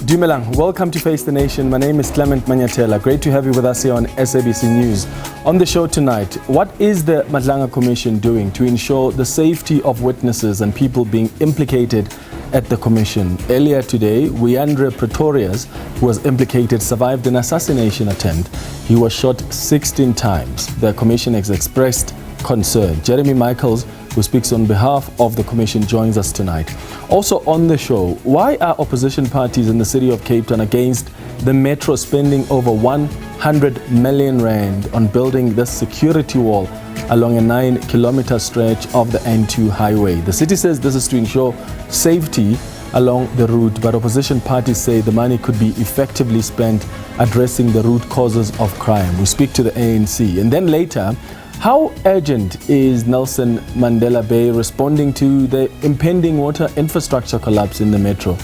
Dumelang, welcome to Face the Nation. My name is Clement Manyatela. Great to have you with us here on SABC News. On the show tonight, what is the Madlanga Commission doing to ensure the safety of witnesses and people being implicated at the Commission? Earlier today, Weandre Pretorius, who was implicated, survived an assassination attempt. He was shot 16 times. The Commission has expressed concern. Jeremy Michaels, who speaks on behalf of the Commission, joins us tonight. Also on the show, why are opposition parties in the city of Cape Town against the Metro spending over 100 million rand on building this security wall along a 9-kilometer stretch of the N2 highway? The city says this is to ensure safety along the route, but opposition parties say the money could be effectively spent addressing the root causes of crime. We speak to the ANC. And then later, how urgent is Nelson Mandela Bay responding to the impending water infrastructure collapse in the metro?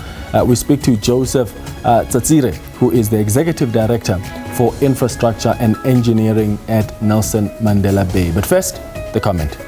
We speak to Joseph Tsatsire, who is the Executive Director for Infrastructure and Engineering at Nelson Mandela Bay. But first, the comment.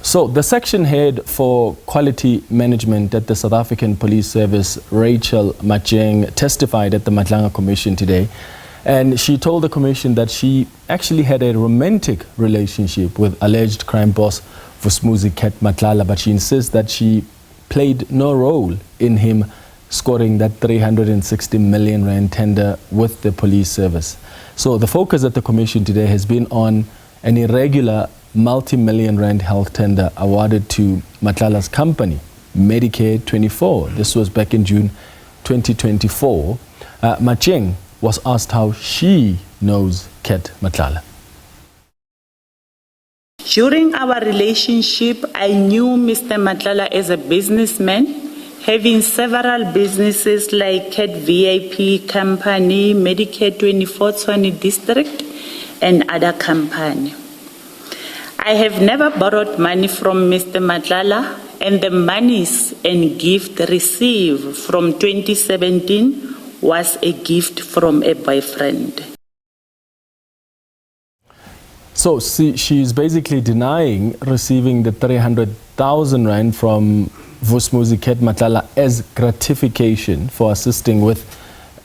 So the section head for quality management at the South African Police Service, Rachel Macheng, testified at the Madlanga Commission today. And she told the Commission that she actually had a romantic relationship with alleged crime boss Vusumuzi Ket Matlala, but she insists that she played no role in him scoring that 360 million rand tender with the police service. So the focus at the Commission today has been on an irregular multi-million rand health tender awarded to Matlala's company, Medicare 24. This was back in June 2024. Macheng was asked how she knows Ket Matlala. During our relationship, I knew Mr. Matlala as a businessman, having several businesses like Ket VIP Company, Medicare 24 Tshwane District, and other companies. I have never borrowed money from Mr. Matlala, and the monies and gift received from 2017 was a gift from a boyfriend. So she's basically denying receiving the 300,000 rand from Vusumuzi Ket Matlala as gratification for assisting with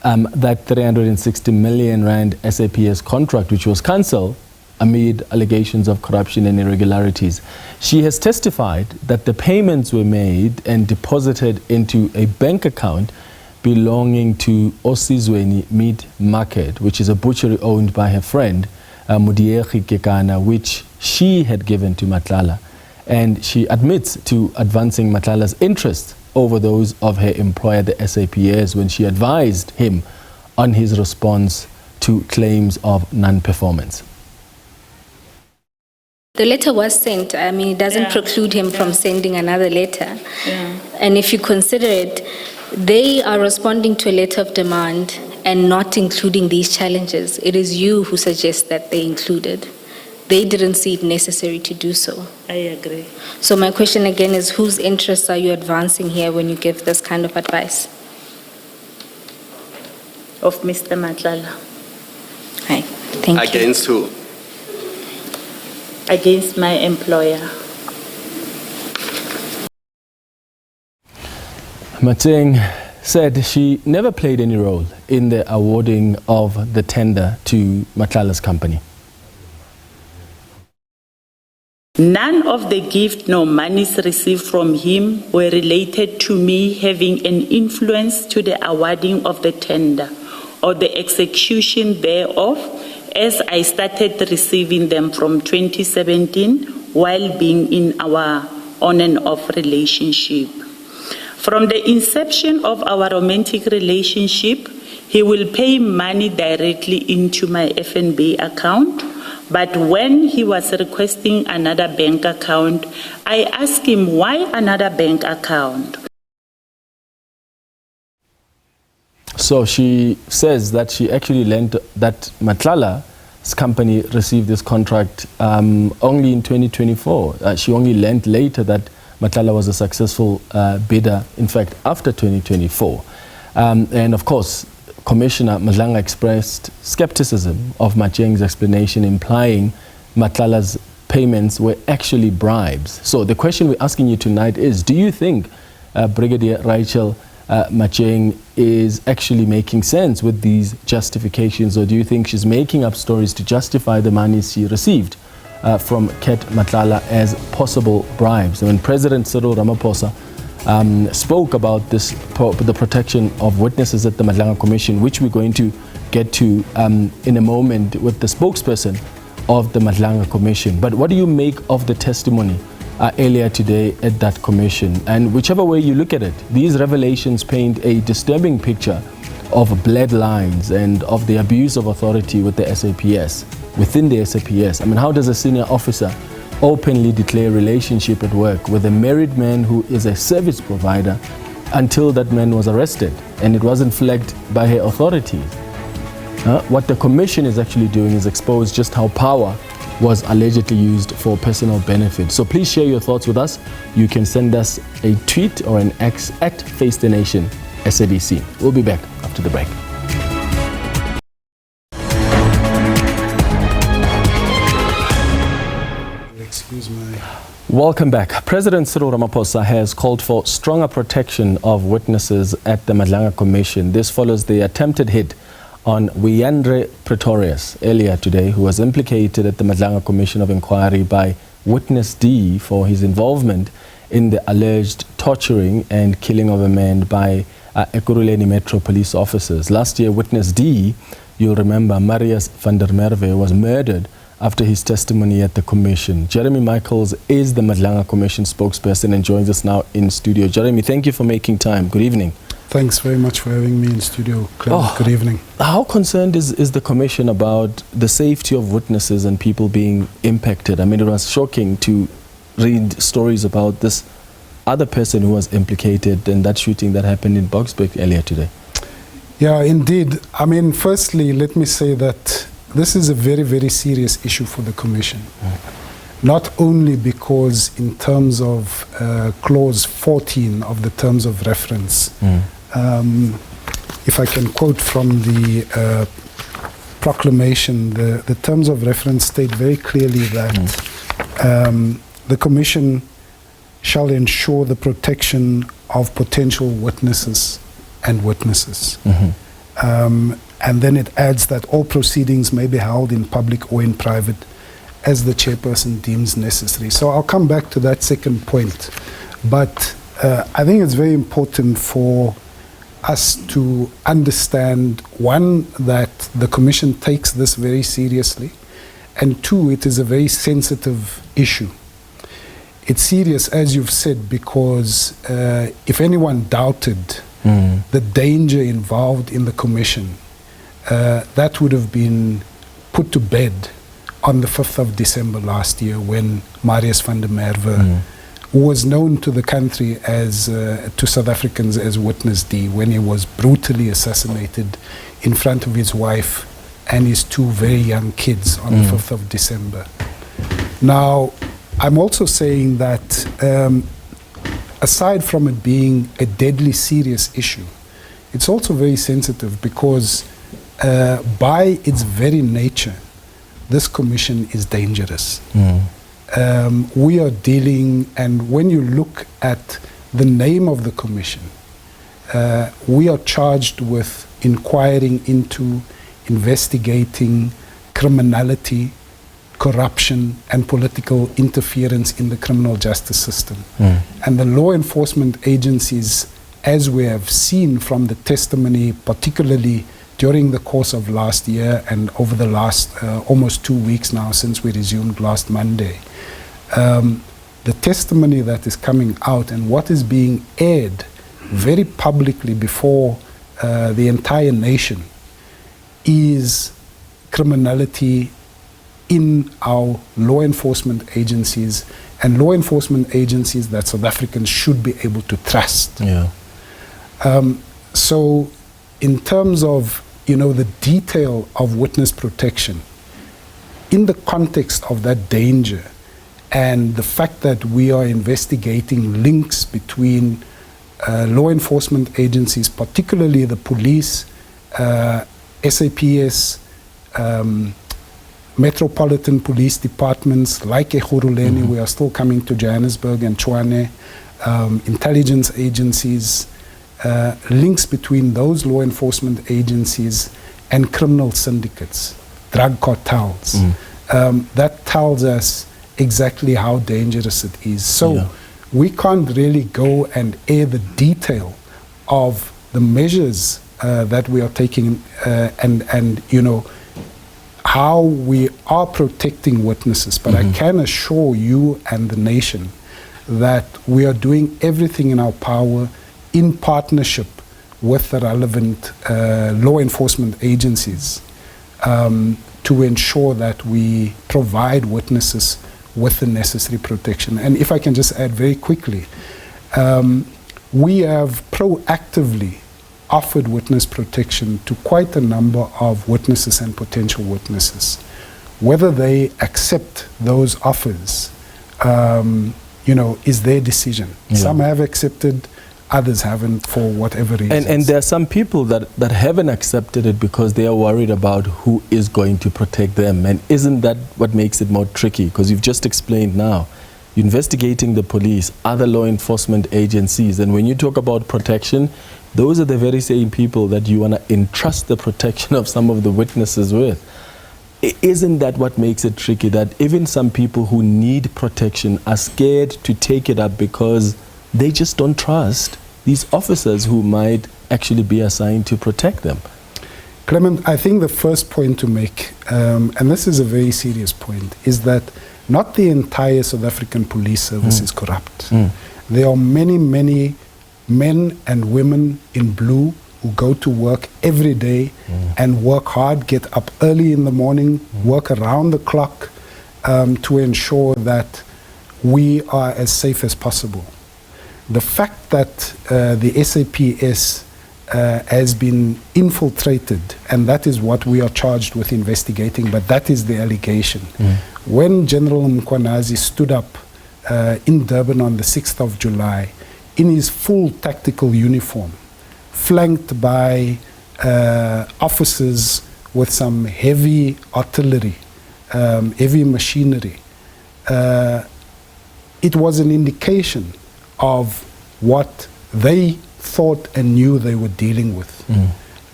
that 360 million rand SAPS contract, which was cancelled amid allegations of corruption and irregularities. She has testified that the payments were made and deposited into a bank account belonging to Osizweni Meat Market, which is a butchery owned by her friend, Mudiegi Kekana, which she had given to Matlala. And she admits to advancing Matlala's interests over those of her employer, the SAPS, when she advised him on his response to claims of non-performance. The letter was sent. I mean, it doesn't preclude him from sending another letter. And if you consider it, they are responding to a letter of demand and not including these challenges. It is you who suggest that they included. They didn't see it necessary to do so. I agree. So my question again is, whose interests are you advancing here when you give this kind of advice? Of Mr. Matlala. Hi, thank you. Against who? Against my employer. Macheng said she never played any role in the awarding of the tender to Matlala's company. None of the gift nor monies received from him were related to me having an influence to the awarding of the tender or the execution thereof, as I started receiving them from 2017 while being in our on and off relationship. From the inception of our romantic relationship, he will pay money directly into my FNB account, but when he was requesting another bank account, I asked him why another bank account. So she says that she actually learned that Matlala's company received this contract only in 2024. She only learned later that Matlala was a successful bidder, in fact, after 2024. And of course, Commissioner Madlanga expressed skepticism of Macheng's explanation, implying Matlala's payments were actually bribes. So the question we're asking you tonight is, do you think Brigadier Rachel Macheng is actually making sense with these justifications, or do you think she's making up stories to justify the money she received from Ket Matlala as possible bribes? When President Cyril Ramaphosa spoke about this, the protection of witnesses at the Madlanga Commission, which we're going to get to in a moment with the spokesperson of the Madlanga Commission. But what do you make of the testimony earlier today at that commission? And whichever way you look at it, these revelations paint a disturbing picture of bloodlines and of the abuse of authority with the SAPS, within the SAPS. I mean, how does a senior officer openly declare relationship at work with a married man who is a service provider until that man was arrested and it wasn't flagged by her authorities? What the commission is actually doing is expose just how power was allegedly used for personal benefit. So please share your thoughts with us. You can send us a tweet or an X at Face the Nation SABC. We'll be back after the break. Welcome back. President Cyril Ramaphosa has called for stronger protection of witnesses at the Madlanga Commission. This follows the attempted hit on Wiandre Pretorius earlier today, who was implicated at the Madlanga Commission of Inquiry by Witness D for his involvement in the alleged torturing and killing of a man by Ekurhuleni Metro police officers. Last year, Witness D, you'll remember, Marius van der Merwe, was murdered after his testimony at the commission. Jeremy Michaels is the Madlanga Commission spokesperson and joins us now in studio. Jeremy, thank you for making time. Good evening. Thanks very much for having me in studio, Clement. Good evening. How concerned is the Commission about the safety of witnesses and people being impacted? I mean, it was shocking to read stories about this other person who was implicated in that shooting that happened in Boksburg earlier today. Yeah, indeed. I mean, firstly, let me say that this is a very, very serious issue for the Commission. Not only because in terms of clause 14 of the terms of reference, if I can quote from the proclamation, the terms of reference state very clearly that the Commission shall ensure the protection of potential witnesses and witnesses. And then it adds that all proceedings may be held in public or in private as the chairperson deems necessary. So I'll come back to that second point. But I think it's very important for us to understand, one, that the Commission takes this very seriously, and two, it is a very sensitive issue. It's serious, as you've said, because if anyone doubted the danger involved in the Commission, that would have been put to bed on the 5th of December last year, when Marius van der Merwe, who was known to the country as, to South Africans as Witness D, when he was brutally assassinated in front of his wife and his two very young kids on the 5th of December. Now, I'm also saying that aside from it being a deadly serious issue, it's also very sensitive because by its very nature, this commission is dangerous. We are dealing, and when you look at the name of the commission, we are charged with inquiring into, investigating criminality, corruption, and political interference in the criminal justice system. And the law enforcement agencies, as we have seen from the testimony, particularly during the course of last year and over the last almost 2 weeks now since we resumed last Monday, the testimony that is coming out and what is being aired very publicly before the entire nation is criminality in our law enforcement agencies, and law enforcement agencies that South Africans should be able to trust. So in terms of the detail of witness protection, in the context of that danger, And the fact that we are investigating links between law enforcement agencies, particularly the police, SAPS, metropolitan police departments like Ekhuruleni, we are still coming to Johannesburg and Tshwane, intelligence agencies, links between those law enforcement agencies and criminal syndicates, drug cartels. That tells us exactly how dangerous it is. So we can't really go and air the detail of the measures that we are taking and you know, how we are protecting witnesses. But I can assure you and the nation that we are doing everything in our power in partnership with the relevant law enforcement agencies to ensure that we provide witnesses with the necessary protection. And if I can just add very quickly, we have proactively offered witness protection to quite a number of witnesses and potential witnesses. Whether they accept those offers, you know, is their decision. Some have accepted, others haven't for whatever reason. And there are some people that haven't accepted it because they are worried about who is going to protect them. And isn't that what makes it more tricky? Because you've just explained now, you're investigating the police, other law enforcement agencies. And when you talk about protection, those are the very same people that you want to entrust the protection of some of the witnesses with. Isn't that what makes it tricky? That even some people who need protection are scared to take it up because they just don't trust these officers who might actually be assigned to protect them. Clement, I think the first point to make, and this is a very serious point, is that not the entire South African police service is corrupt. There are many, many men and women in blue who go to work every day and work hard, get up early in the morning, work around the clock to ensure that we are as safe as possible. The fact that the SAPS has been infiltrated, and that is what we are charged with investigating, but that is the allegation. When General Mkwanazi stood up in Durban on the 6th of July in his full tactical uniform, flanked by officers with some heavy artillery, heavy machinery, it was an indication of what they thought and knew they were dealing with.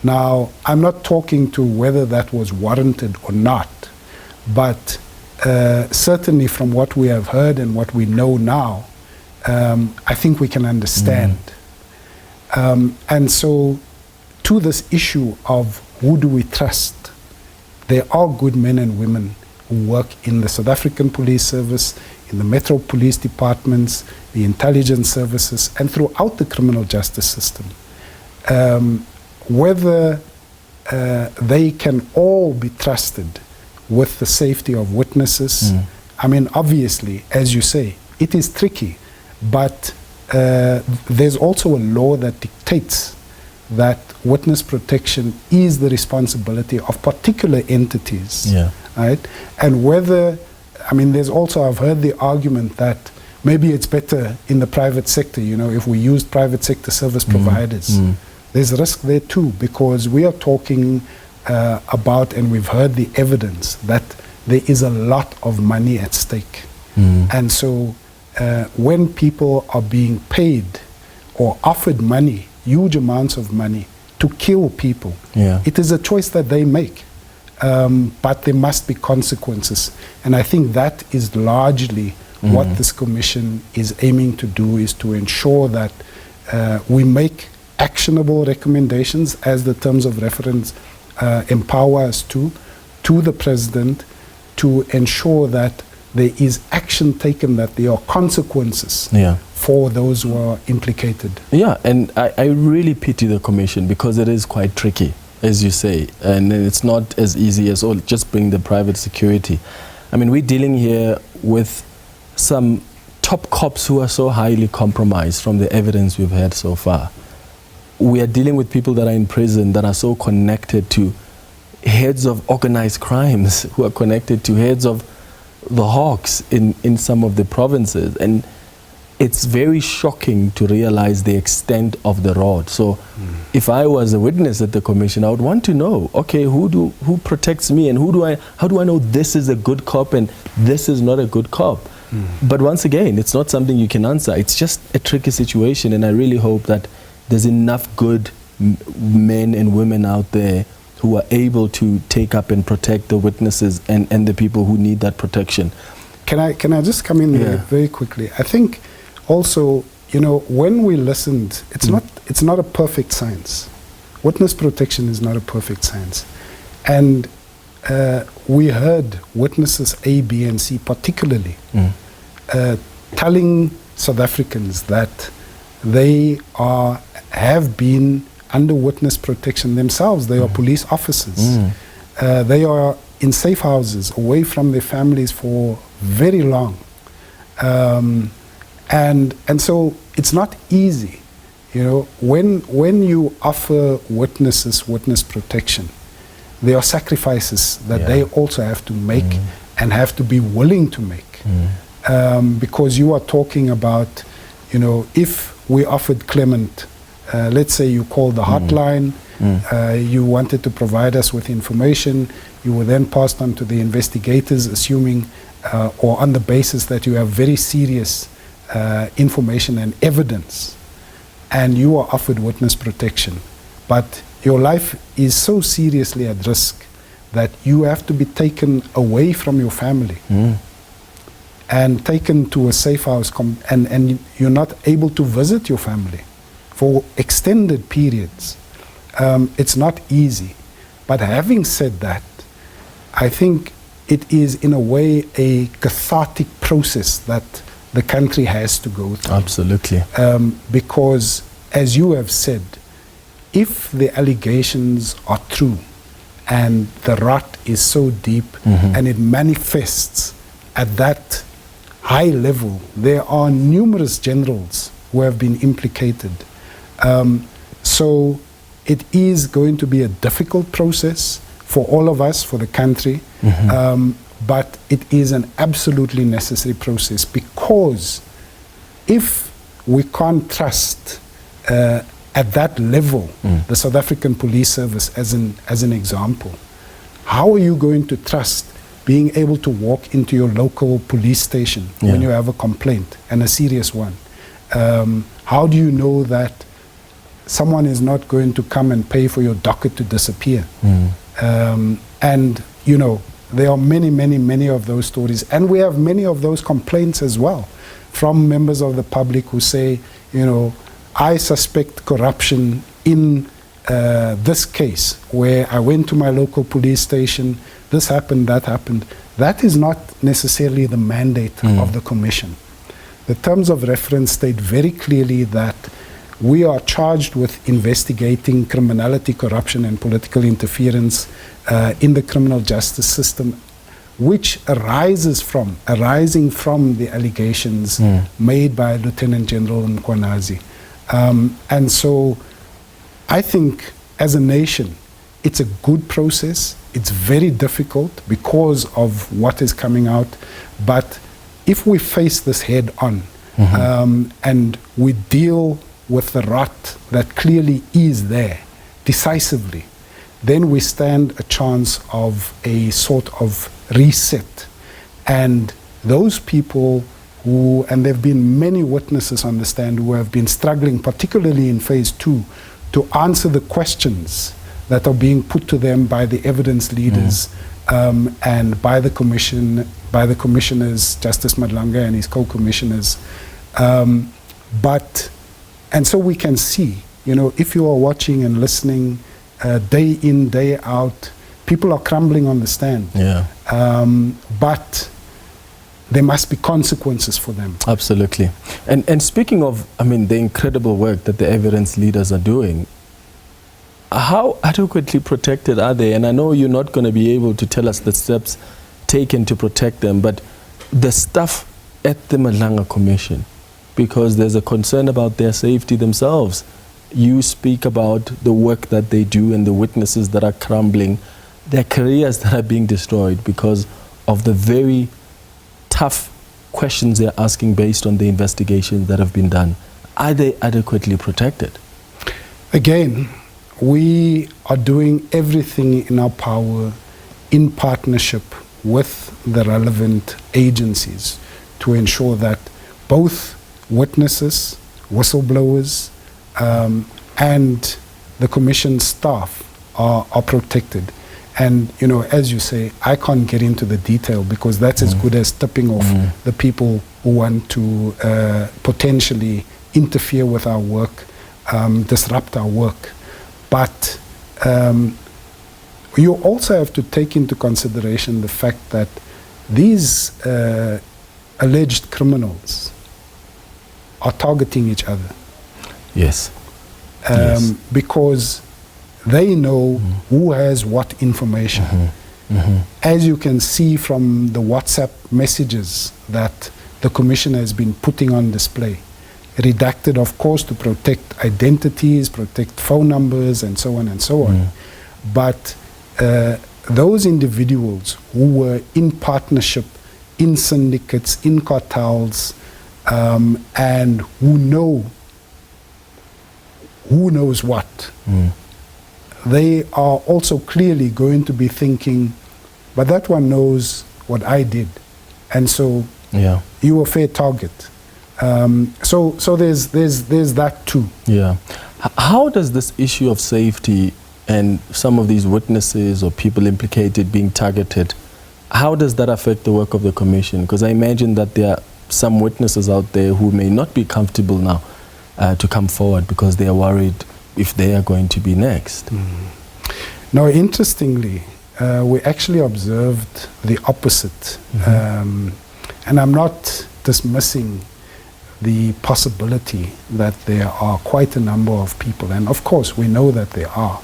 Now, I'm not talking to whether that was warranted or not, but certainly from what we have heard and what we know now, I think we can understand. And so, to this issue of who do we trust, there are good men and women who work in the South African Police Service, in the Metro Police Departments, the intelligence services, and throughout the criminal justice system. Whether they can all be trusted with the safety of witnesses, I mean, obviously, as you say, it is tricky, but there's also a law that dictates that witness protection is the responsibility of particular entities, right? And whether, I mean, there's also, I've heard the argument that maybe it's better in the private sector, you know, if we use private sector service providers. There's a risk there too, because we are talking about, and we've heard the evidence, that there is a lot of money at stake. And so when people are being paid or offered money, huge amounts of money, to kill people, it is a choice that they make. But there must be consequences. And I think that is largely what this commission is aiming to do, is to ensure that we make actionable recommendations, as the terms of reference empower us to the president, to ensure that there is action taken, that there are consequences for those who are implicated. Yeah, and I really pity the commission, because it is quite tricky, as you say, and it's not as easy as, oh, just bring the private security. I mean, we're dealing here with some top cops who are so highly compromised from the evidence we've had so far. We are dealing with people that are in prison that are so connected to heads of organized crimes, who are connected to heads of the hawks in some of the provinces, and it's very shocking to realize the extent of the rod. So if I was a witness at the commission, I would want to know, okay, who protects me, and how do I know this is a good cop and this is not a good cop? But once again, it's not something you can answer. It's just a tricky situation, and I really hope that there's enough good men and women out there who are able to take up and protect the witnesses and the people who need that protection. Can I just come in there very quickly? I think also, when we listened, it's not a perfect science. Witness protection is not a perfect science. And we heard witnesses A, B, and C particularly telling South Africans that they have been under witness protection themselves. They are police officers. They are in safe houses, away from their families for very long. And so it's not easy, when you offer witnesses witness protection, there are sacrifices that they also have to make and have to be willing to make. Because you are talking about, if we offered Clement, let's say you called the hotline, you wanted to provide us with information, you were then passed on to the investigators, assuming or on the basis that you have very serious information and evidence, and you are offered witness protection, but your life is so seriously at risk that you have to be taken away from your family and taken to a safe house, and you're not able to visit your family for extended periods. It's not easy. But having said that, I think it is in a way a cathartic process that the country has to go through. Absolutely. Because, as you have said, if the allegations are true and the rot is so deep and it manifests at that high level, there are numerous generals who have been implicated. So it is going to be a difficult process for all of us, for the country. But it is an absolutely necessary process, because if we can't trust at that level the South African Police Service as an example, how are you going to trust being able to walk into your local police station when you have a complaint, and a serious one? How do you know that someone is not going to come and pay for your docket to disappear? And there are many of those stories, and we have many of those complaints as well from members of the public who say, I suspect corruption in this case, where I went to my local police station, this happened, that happened. That is not necessarily the mandate of the commission. The terms of reference state very clearly that we are charged with investigating criminality, corruption, and political interference in the criminal justice system, which arising from the allegations made by Lieutenant General Mkhwanazi. And so I think as a nation, it's a good process. It's very difficult because of what is coming out. But if we face this head on and we deal with the rot that clearly is there decisively, then we stand a chance of a sort of reset. And those people who, and there have been many witnesses on the stand who have been struggling, particularly in phase 2, to answer the questions that are being put to them by the evidence leaders and by the commission, by the commissioners, Justice Madlanga and his co-commissioners. And so we can see, if you are watching and listening day in, day out, people are crumbling on the stand. But there must be consequences for them. Absolutely. And speaking of, the incredible work that the evidence leaders are doing, how adequately protected are they? And I know you're not going to be able to tell us the steps taken to protect them, but the staff at the Madlanga Commission, because there's a concern about their safety themselves. You speak about the work that they do and the witnesses that are crumbling, their careers that are being destroyed because of the very tough questions they're asking based on the investigations that have been done, are they adequately protected? Again, we are doing everything in our power in partnership with the relevant agencies to ensure that both witnesses, whistleblowers, and the Commission staff are protected. And, you know, as you say, I can't get into the detail because that's as good as tipping off the people who want to potentially interfere with our work, disrupt our work. But you also have to take into consideration the fact that these alleged criminals are targeting each other. Yes. Because they know who has what information. As you can see from the WhatsApp messages that the Commission has been putting on display, redacted, of course, to protect identities, protect phone numbers, and so on and so on. But those individuals who were in partnership, in syndicates, in cartels, and who knows what, they are also clearly going to be thinking, but that one knows what I did, and so you a fair target. So there's that too. Yeah. How does this issue of safety and some of these witnesses or people implicated being targeted, how does that affect the work of the Commission? Because I imagine that there are some witnesses out there who may not be comfortable now to come forward because they are worried if they are going to be next. Now, interestingly, we actually observed the opposite. And I'm not dismissing the possibility that there are quite a number of people, and of course we know that there are,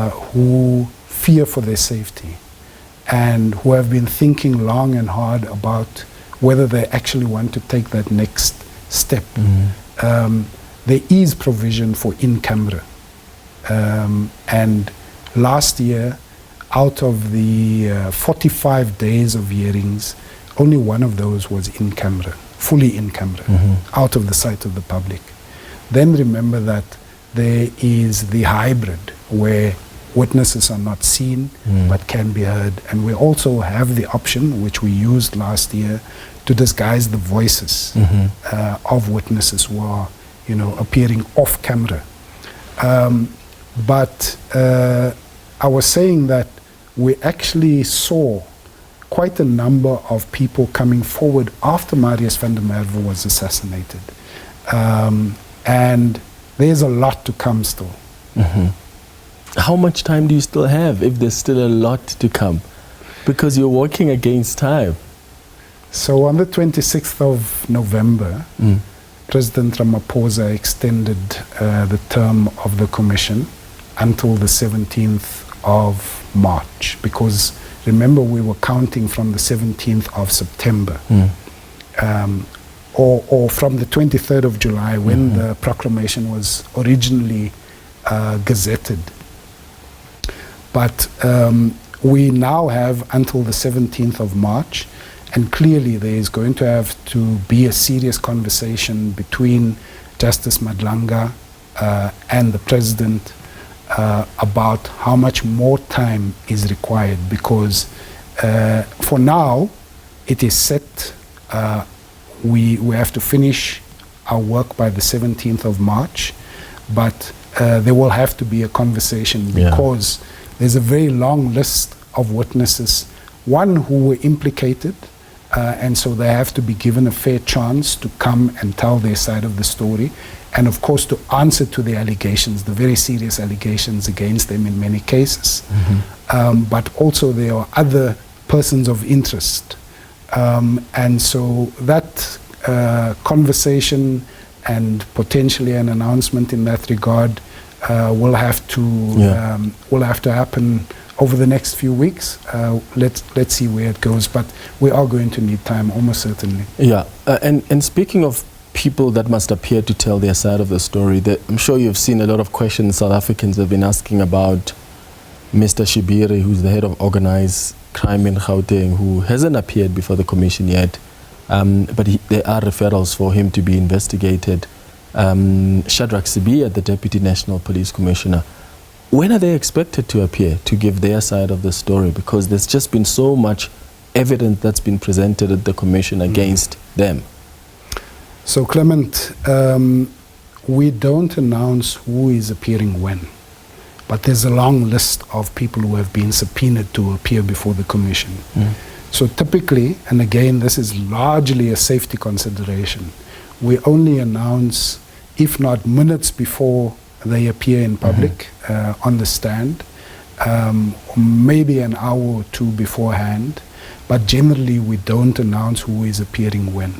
who fear for their safety and who have been thinking long and hard about whether they actually want to take that next step. There is provision for in-camera. And last year, out of the 45 days of hearings, only one of those was in camera, fully in camera, out of the sight of the public. Then remember that there is the hybrid where witnesses are not seen but can be heard. And we also have the option, which we used last year, to disguise the voices of witnesses who are, you know, appearing off camera. But I was saying that we actually saw quite a number of people coming forward after Marius van der Merwe was assassinated. And there's a lot to come still. How much time do you still have if there's still a lot to come? Because you're working against time. So on the 26th of November, President Ramaphosa extended the term of the Commission until the 17th of March, because remember we were counting from the 17th of September, or from the 23rd of July when the proclamation was originally gazetted. But we now have until the 17th of March, and clearly there is going to have to be a serious conversation between Justice Madlanga and the President about how much more time is required, because for now it is set, we have to finish our work by the 17th of March, but there will have to be a conversation because there's a very long list of witnesses, one who were implicated, and so they have to be given a fair chance to come and tell their side of the story, and of course to answer to the allegations, the very serious allegations against them in many cases. But also there are other persons of interest. And so that conversation and potentially an announcement in that regard will have to happen over the next few weeks. Let's see where it goes, but we are going to need time, almost certainly. Yeah, and speaking of people that must appear to tell their side of the story, I'm sure you've seen a lot of questions South Africans have been asking about Mr. Shibiri, who's the head of Organize, crime in Gauteng who hasn't appeared before the commission yet, but there are referrals for him to be investigated. Shadrack Sibia, the Deputy National Police Commissioner, when are they expected to appear to give their side of the story? Because there's just been so much evidence that's been presented at the commission against them. So, Clement, we don't announce who is appearing when, but there's a long list of people who have been subpoenaed to appear before the commission. So typically, and again, this is largely a safety consideration, we only announce, if not minutes before they appear in public on the stand, maybe an hour or two beforehand, but generally we don't announce who is appearing when.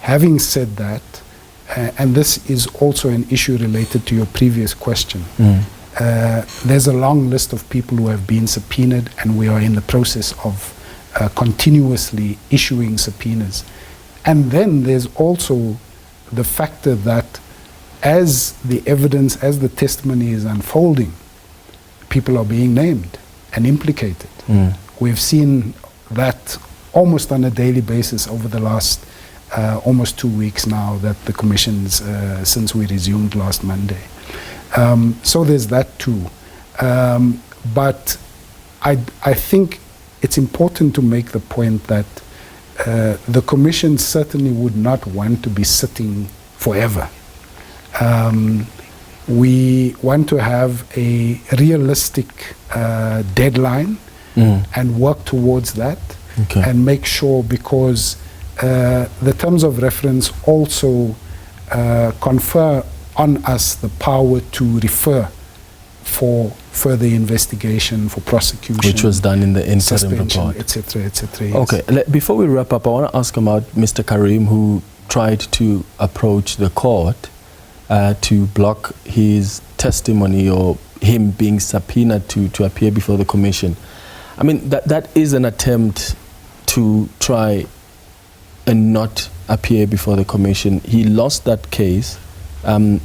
Having said that, and this is also an issue related to your previous question, there's a long list of people who have been subpoenaed, and we are in the process of continuously issuing subpoenas. And then there's also the factor that as the evidence, as the testimony is unfolding, people are being named and implicated. We've seen that almost on a daily basis over the last almost 2 weeks now that the commission's, since we resumed last Monday. So there's that too. But I think it's important to make the point that the commission certainly would not want to be sitting forever. We want to have a realistic deadline and work towards that and make sure, because the terms of reference also confer on us the power to refer for further investigation, for prosecution, which was done in the interim report, etc., etc. Yes. Okay, before we wrap up, I want to ask about Mr. Karim, who tried to approach the court to block his testimony or him being subpoenaed to appear before the commission. I mean, that is an attempt to try and not appear before the commission. He lost that case.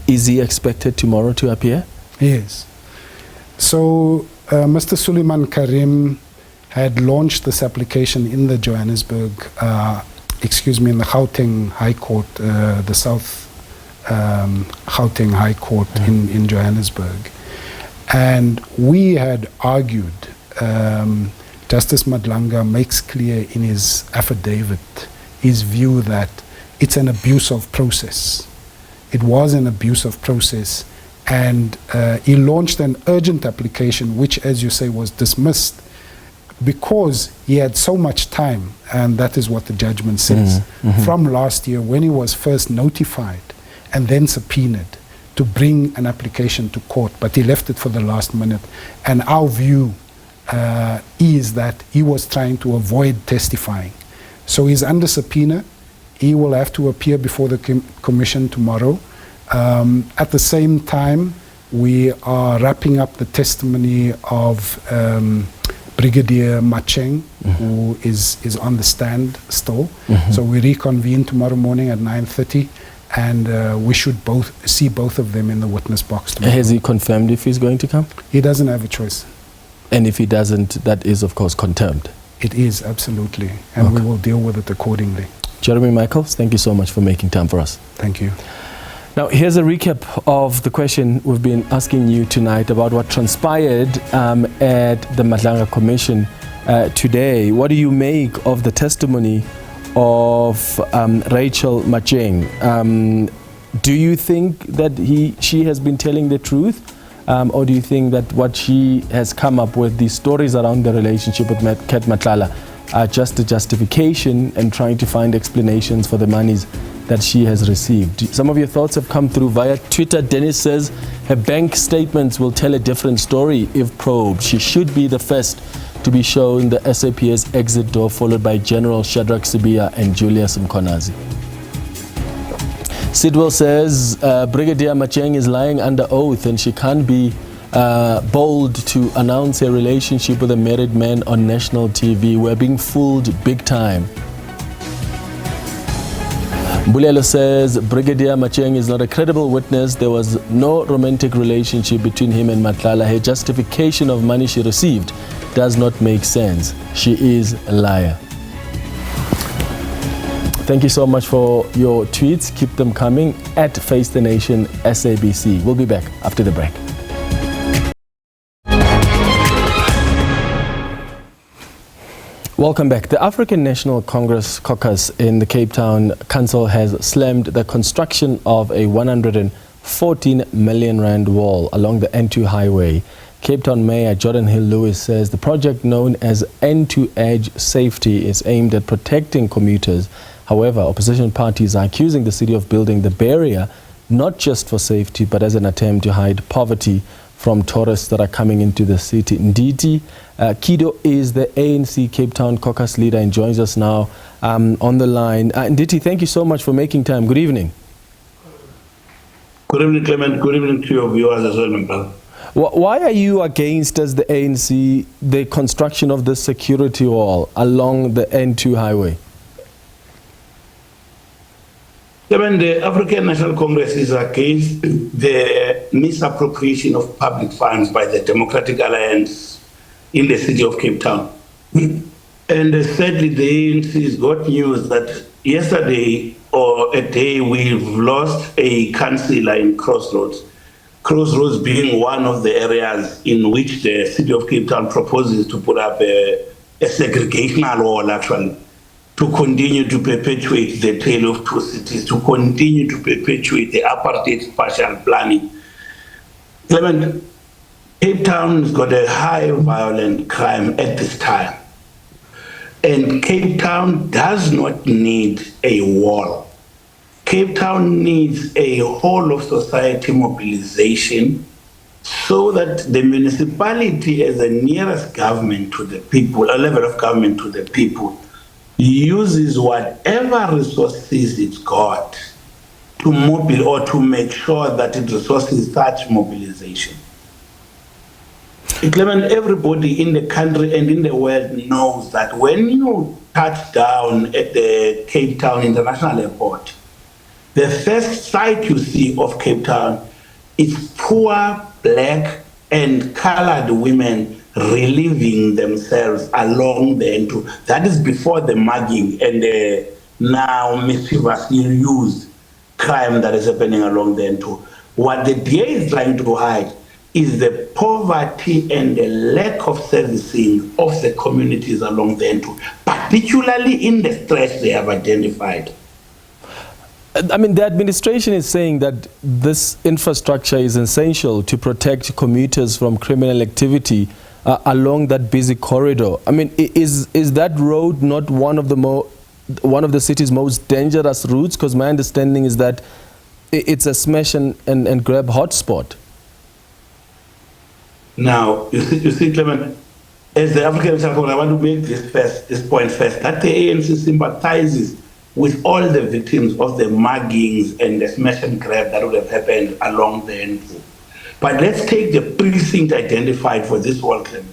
Is he expected tomorrow to appear? Yes. So Mr. Suleiman Karim had launched this application in the Johannesburg, in the Gauteng High Court, the South Gauteng High Court in Johannesburg. And we had argued, Justice Madlanga makes clear in his affidavit his view that it's an abuse of process. It was an abuse of process. And he launched an urgent application, which, as you say, was dismissed because he had so much time, and that is what the judgment says, from last year when he was first notified and then subpoenaed to bring an application to court, but he left it for the last minute. And our view is that he was trying to avoid testifying. So he's under subpoena. He will have to appear before the commission tomorrow. At the same time, we are wrapping up the testimony of Brigadier Macheng, who is on the stand still. So we reconvene tomorrow morning at 9:30, and we should see both of them in the witness box tomorrow. Has he confirmed if he's going to come? He doesn't have a choice. And if he doesn't, that is, of course, contempt. It is, absolutely. And we will deal with it accordingly. Jeremy Michaels, thank you so much for making time for us. Thank you. Now, here's a recap of the question we've been asking you tonight about what transpired at the Madlanga Commission today. What do you make of the testimony of Rachel Macheng? Do you think that she has been telling the truth? Or do you think that what she has come up with, these stories around the relationship with Kat Matlala, are just a justification and trying to find explanations for the monies that she has received? Some of your thoughts have come through via Twitter. Dennis says her bank statements will tell a different story if probed. She should be the first to be shown the SAPS exit door, followed by General Shadrack Sibia and Julius Mkonazi. Sidwell says Brigadier Macheng is lying under oath and she can't be bold to announce her relationship with a married man on national TV. We're being fooled big time. Bulelo says Brigadier Macheng is not a credible witness. There was no romantic relationship between him and Matlala. Her justification of money she received does not make sense. She is a liar. Thank you so much for your tweets. Keep them coming at Face the Nation SABC. We'll be back after the break. Welcome back. The African National Congress caucus in the Cape Town Council has slammed the construction of a 114 million rand wall along the N2 highway. Cape Town Mayor Jordan Hill-Lewis says the project, known as End-to-Edge Safety, is aimed at protecting commuters. However, opposition parties are accusing the city of building the barrier not just for safety, but as an attempt to hide poverty from tourists that are coming into the city. Ndithini Tyhido is the ANC Cape Town caucus leader and joins us now on the line. Ndithini, thank you so much for making time. Good evening. Good evening, Clement. Good evening to your viewers as well, my brother. Why are you against, as the ANC, the construction of the security wall along the N2 highway? The African National Congress is against the misappropriation of public funds by the Democratic Alliance in the city of Cape Town. And sadly, the ANC has got news that yesterday or a day we've lost a councillor in Crossroads. Crossroads being one of the areas in which the city of Cape Town proposes to put up a segregational wall, actually, to continue to perpetuate the tale of two cities, to continue to perpetuate the apartheid spatial planning. Clement, Cape Town has got a high violent crime at this time. And Cape Town does not need a wall. Cape Town needs a whole of society mobilization so that the municipality, as the nearest government to the people, a level of government to the people, uses whatever resources it's got to mobile or to make sure that it resources such mobilization. Clement, everybody in the country and in the world knows that when you touch down at the Cape Town International Airport, the first sight you see of Cape Town is poor, black, and colored women relieving themselves along the N2. That is before the mugging and the now mischievously used crime that is happening along the N2. What the DA is trying to hide is the poverty and the lack of servicing of the communities along the N2, particularly in the stretch they have identified. I mean, the administration is saying that this infrastructure is essential to protect commuters from criminal activity along that busy corridor. I mean, is that road not one of the city's most dangerous routes? Because my understanding is that it's a smash and grab hotspot. Now, you see, Clement, as the African National Congress, I want to make this point first, that the ANC sympathizes with all the victims of the muggings and the smash and grab that would have happened along the N2. But let's take the precinct identified for this wall claim.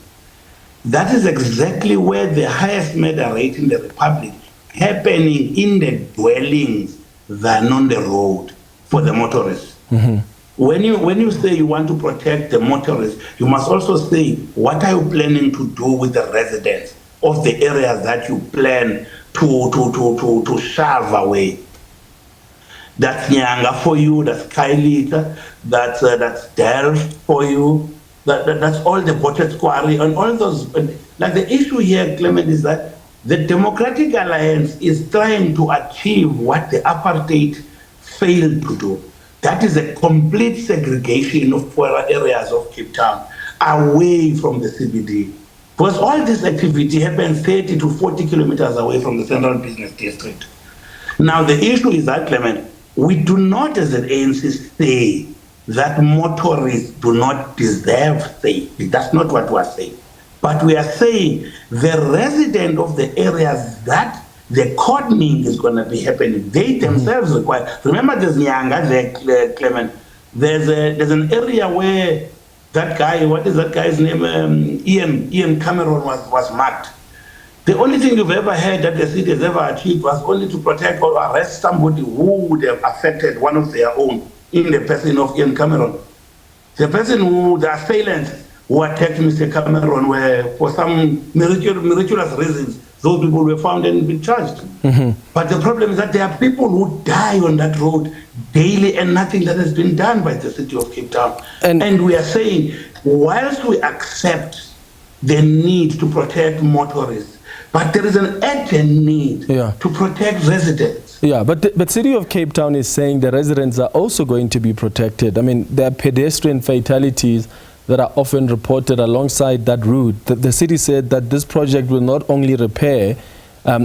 That is exactly where the highest murder rate in the Republic happening in the dwellings than on the road for the motorists. Mm-hmm. When you say you want to protect the motorists, you must also say, what are you planning to do with the residents of the areas that you plan to shove away? That's Nyanga for you, that's Kailita, that's Delft for you, that's all the Botted Quarry and all those. Like the issue here, Clement, is that the Democratic Alliance is trying to achieve what the apartheid failed to do. That is a complete segregation of poorer areas of Cape Town away from the CBD. Because all this activity happens 30 to 40 kilometers away from the central business district. Now, the issue is that, Clement, we do not, as an ANC, say that motorists do not deserve safety. That's not what we are saying. But we are saying the resident of the areas that the cordoning is going to be happening, they themselves require. Remember, there's Nyanga there, Clement. There's an area where that guy, what is that guy's name? Ian Cameron was marked. The only thing you've ever heard that the city has ever achieved was only to protect or arrest somebody who would have affected one of their own in the person of Ian Cameron. The person who, the assailant, who attacked Mr. Cameron were, for some miraculous reasons, those people were found and been charged. But the problem is that there are people who die on that road daily and nothing that has been done by the city of Cape Town. And we are saying, whilst we accept the need to protect motorists, but there is an urgent need to protect residents. Yeah, but the city of Cape Town is saying the residents are also going to be protected. I mean, there are pedestrian fatalities that are often reported alongside that route. The city said that this project will not only repair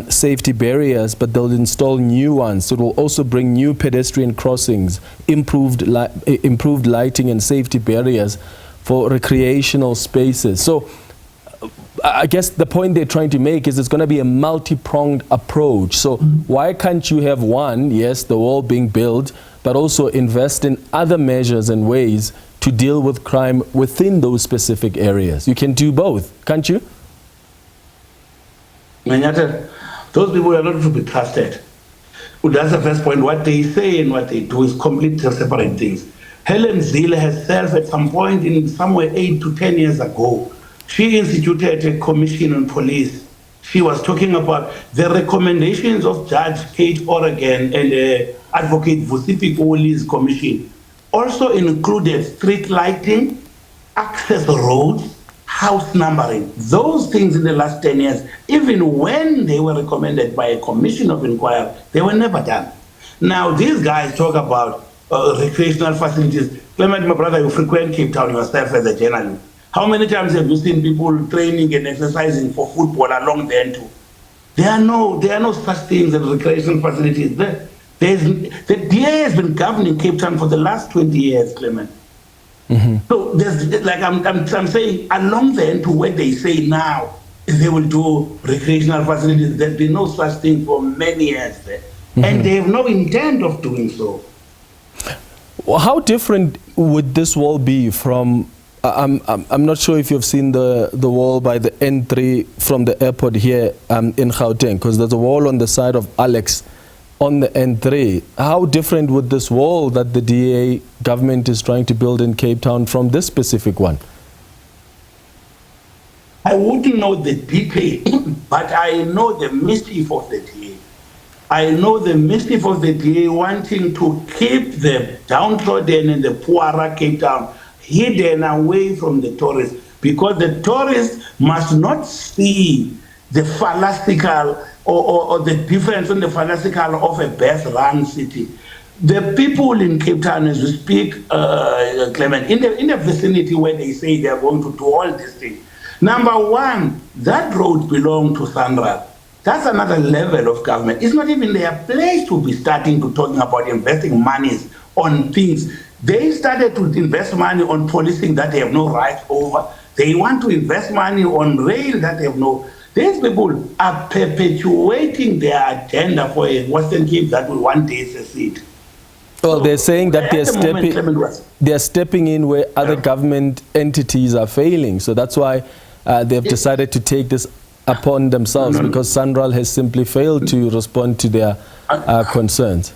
safety barriers, but they'll install new ones. It will also bring new pedestrian crossings, improved lighting and safety barriers for recreational spaces. So I guess the point they're trying to make is it's going to be a multi-pronged approach. So why can't you have one, yes, the wall being built, but also invest in other measures and ways to deal with crime within those specific areas? You can do both, can't you? Those people are not to be trusted. That's the first point. What they say and what they do is completely separate things. Helen Zille herself, at some point in somewhere 8 to 10 years ago, she instituted a commission on police. She was talking about the recommendations of Judge Kate Oregon and Advocate Vusipi Oli's commission. Also included street lighting, access roads, house numbering. Those things in the last 10 years, even when they were recommended by a commission of inquiry, they were never done. Now, these guys talk about recreational facilities. Clement, my brother, you frequent Cape Town yourself as a journalist. How many times have you seen people training and exercising for football along the N2? There are no such things as recreational facilities there. The DA has been governing Cape Town for the last 20 years, Clement. So there's, like I'm saying, along the end to where they say now they will do recreational facilities, there's been no such thing for many years there. And they have no intent of doing so. Well, how different would this wall be from, I'm not sure if you've seen the wall by the N3 from the airport here in Gauteng, because there's a wall on the side of Alex on the N3. How different would this wall that the DA government is trying to build in Cape Town from this specific one? I wouldn't know the detail, but I know the mischief of the DA. I know the mischief of the DA wanting to keep the downtrodden and the poorer Cape Town hidden away from the tourists, because the tourists must not see the fallacical or the difference in the fallacical of a best-run city. The people in Cape Town, as we speak, Clement, in the vicinity where they say they are going to do all these things. Number one, that road belongs to Sandra. That's another level of government. It's not even their place to be starting to talking about investing monies on things. They started to invest money on policing that they have no right over. They want to invest money on rail that they have no. These people are perpetuating their agenda for a Western Cape that will one day secede. Well, they're saying that they're stepping in where other government entities are failing. So that's why they've decided to take this upon themselves, because Sandral has simply failed to respond to their concerns.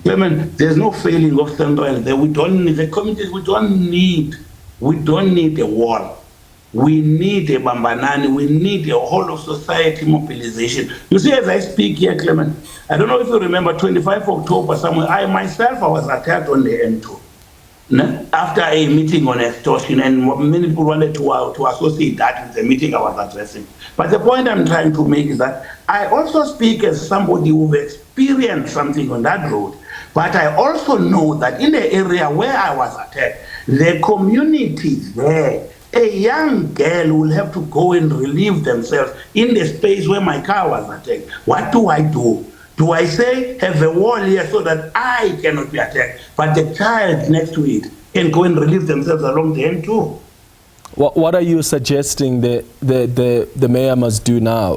Clement, there's no failing of Sandral. We don't need the committees. We don't need a wall. We need a Bambanani. We need a whole of society mobilization. You see, as I speak here, Clement, I don't know if you remember, 25 October somewhere, I was attacked on the N2 after a meeting on extortion, and many people wanted to associate that with the meeting I was addressing. But the point I'm trying to make is that I also speak as somebody who experienced something on that road. But I also know that in the area where I was attacked, the community there, a young girl will have to go and relieve themselves in the space where my car was attacked. What do I do? Do I say, have a wall here so that I cannot be attacked, but the child next to it can go and relieve themselves along the N2? What are you suggesting the mayor must do now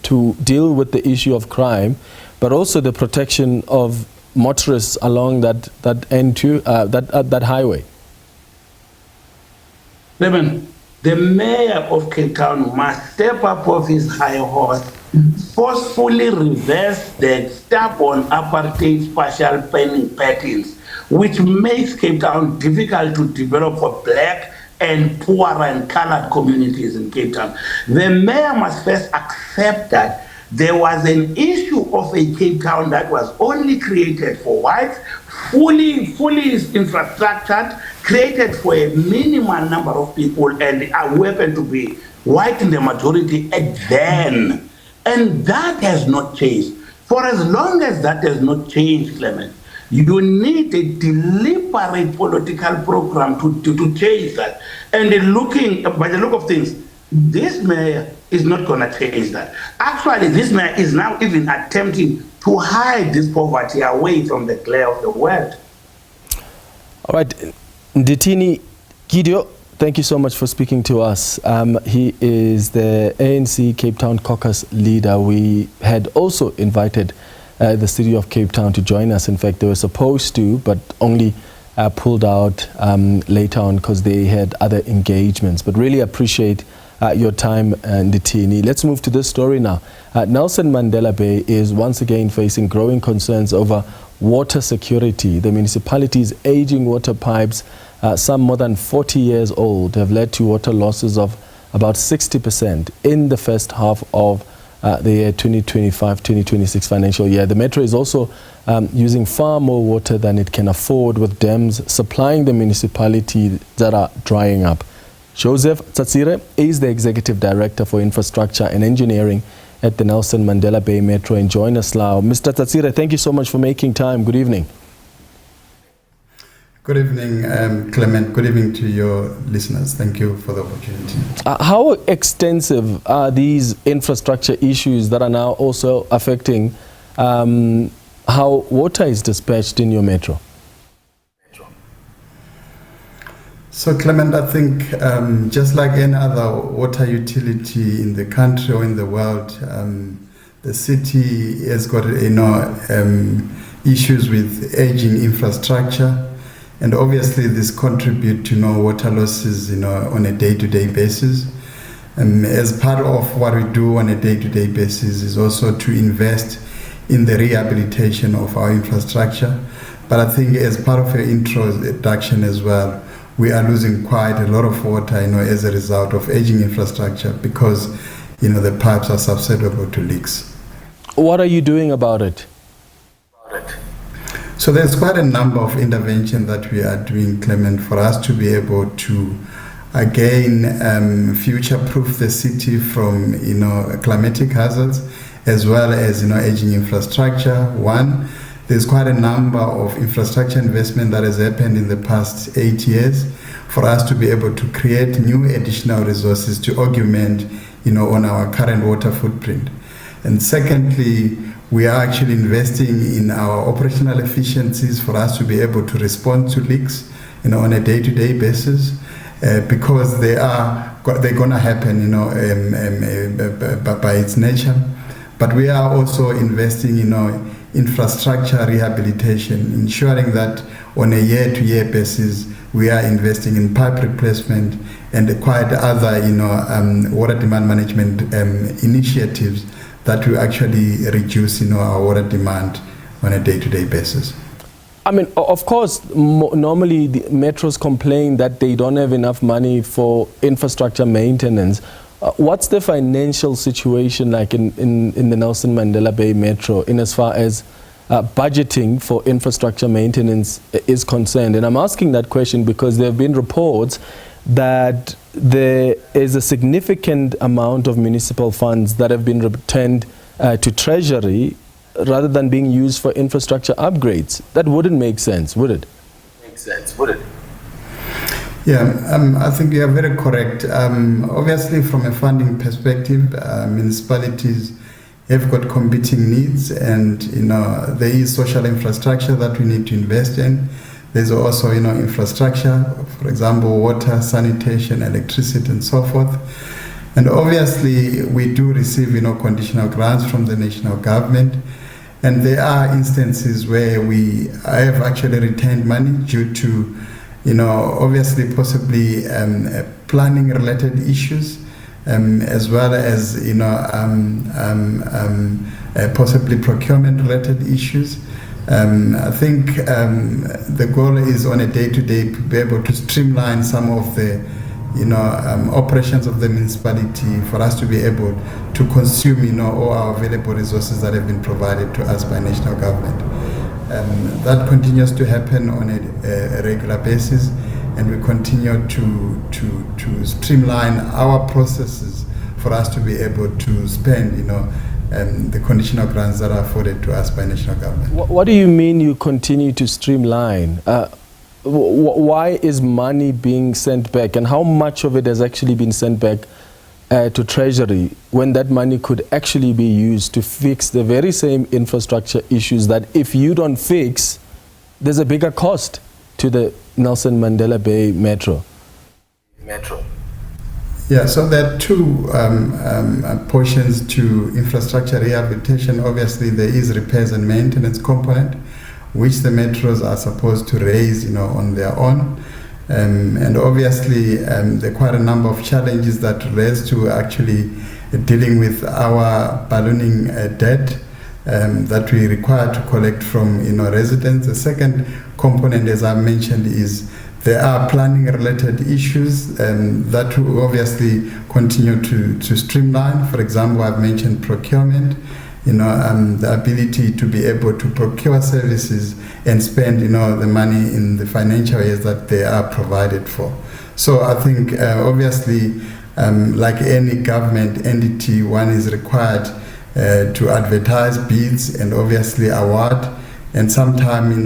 to deal with the issue of crime, but also the protection of motorists along that N2, that highway? The mayor of Cape Town must step up off his high horse, forcefully reverse the stubborn apartheid spatial planning patterns, which makes Cape Town difficult to develop for black and poorer and colored communities in Cape Town. The mayor must first accept that there was an issue of a Cape Town that was only created for whites, fully infrastructured, created for a minimal number of people, and a weapon to be white in the majority then. And that has not changed. For as long as that has not changed, Clement, you need a deliberate political program to change that. And by the look of things, this mayor is not going to change that. Actually, this mayor is now even attempting to hide this poverty away from the glare of the world. All right, Ndithini Tyhido, thank you so much for speaking to us. He is the ANC Cape Town caucus leader. We had also invited the city of Cape Town to join us. In fact, they were supposed to, but only pulled out later on because they had other engagements. But really appreciate your time, Ndithini. Let's move to this story now. Nelson Mandela Bay is once again facing growing concerns over water security. The municipality's aging water pipes, some more than 40 years old, have led to water losses of about 60% in the first half of the year 2025-2026 financial year. The metro is also using far more water than it can afford, with dams supplying the municipality that are drying up. Joseph Tsatsire is the Executive Director for Infrastructure and Engineering at the Nelson Mandela Bay Metro and join us now. Mr. Tsatsire, thank you so much for making time. Good evening. Good evening, Clement. Good evening to your listeners. Thank you for the opportunity. How extensive are these infrastructure issues that are now also affecting how water is dispatched in your metro? So, Clement, I think just like any other water utility in the country or in the world, the city has got issues with aging infrastructure, and obviously this contribute to water losses on a day-to-day basis. As part of what we do on a day-to-day basis is also to invest in the rehabilitation of our infrastructure. But I think as part of your introduction as well, we are losing quite a lot of water, as a result of aging infrastructure because, the pipes are susceptible to leaks. What are you doing about it? So there's quite a number of interventions that we are doing, Clement, for us to be able to, again, future-proof the city from, climatic hazards, as well as, aging infrastructure. One, there's quite a number of infrastructure investment that has happened in the past 8 years for us to be able to create new additional resources to augment, on our current water footprint. And secondly, we are actually investing in our operational efficiencies for us to be able to respond to leaks, on a day-to-day basis, because they're going to happen, by its nature. But we are also investing, infrastructure rehabilitation, ensuring that on a year-to-year basis, we are investing in pipe replacement and quite other, water demand management initiatives that will actually reduce, our water demand on a day-to-day basis. I mean, of course, normally the metros complain that they don't have enough money for infrastructure maintenance. What's the financial situation like in the Nelson Mandela Bay Metro in as far as budgeting for infrastructure maintenance is concerned? And I'm asking that question because there have been reports that there is a significant amount of municipal funds that have been returned to Treasury rather than being used for infrastructure upgrades. That wouldn't make sense, would it? Yeah, I think you are very correct. Obviously, from a funding perspective, municipalities have got competing needs, and there is social infrastructure that we need to invest in. There's also infrastructure, for example, water, sanitation, electricity, and so forth. And obviously, we do receive conditional grants from the national government, and there are instances where we have actually retained money due to obviously possibly planning related issues, as well as possibly procurement related issues. I think the goal is on a day-to-day to be able to streamline some of the operations of the municipality, for us to be able to consume, all our available resources that have been provided to us by national government. That continues to happen on a regular basis, and we continue to streamline our processes for us to be able to spend, the conditional grants that are afforded to us by national government. What do you mean you continue to streamline? Why is money being sent back, and how much of it has actually been sent back to Treasury when that money could actually be used to fix the very same infrastructure issues that if you don't fix, there's a bigger cost to the Nelson Mandela Bay Metro? Yeah, so there are two portions to infrastructure rehabilitation. Obviously, there is repairs and maintenance component, which the metros are supposed to raise, on their own. And obviously, there are quite a number of challenges that relates to actually dealing with our ballooning debt that we require to collect from, residents. The second component, as I mentioned, is there are planning-related issues that we obviously continue to streamline. For example, I've mentioned procurement. The ability to be able to procure services and spend, the money in the financial ways that they are provided for. So I think, obviously, like any government entity, one is required to advertise bids and obviously award. And sometimes,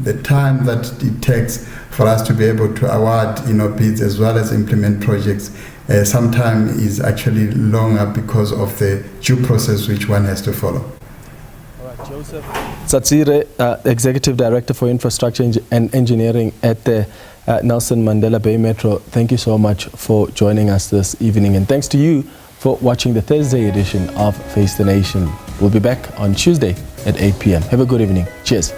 the time that it takes for us to be able to award, bids as well as implement projects, sometimes is actually longer because of the due process which one has to follow. All right, Joseph Tsatsire, Executive Director for Infrastructure and Engineering at the Nelson Mandela Bay Metro. Thank you so much for joining us this evening, and thanks to you for watching the Thursday edition of Face the Nation. We'll be back on Tuesday at 8 p.m. Have a good evening. Cheers.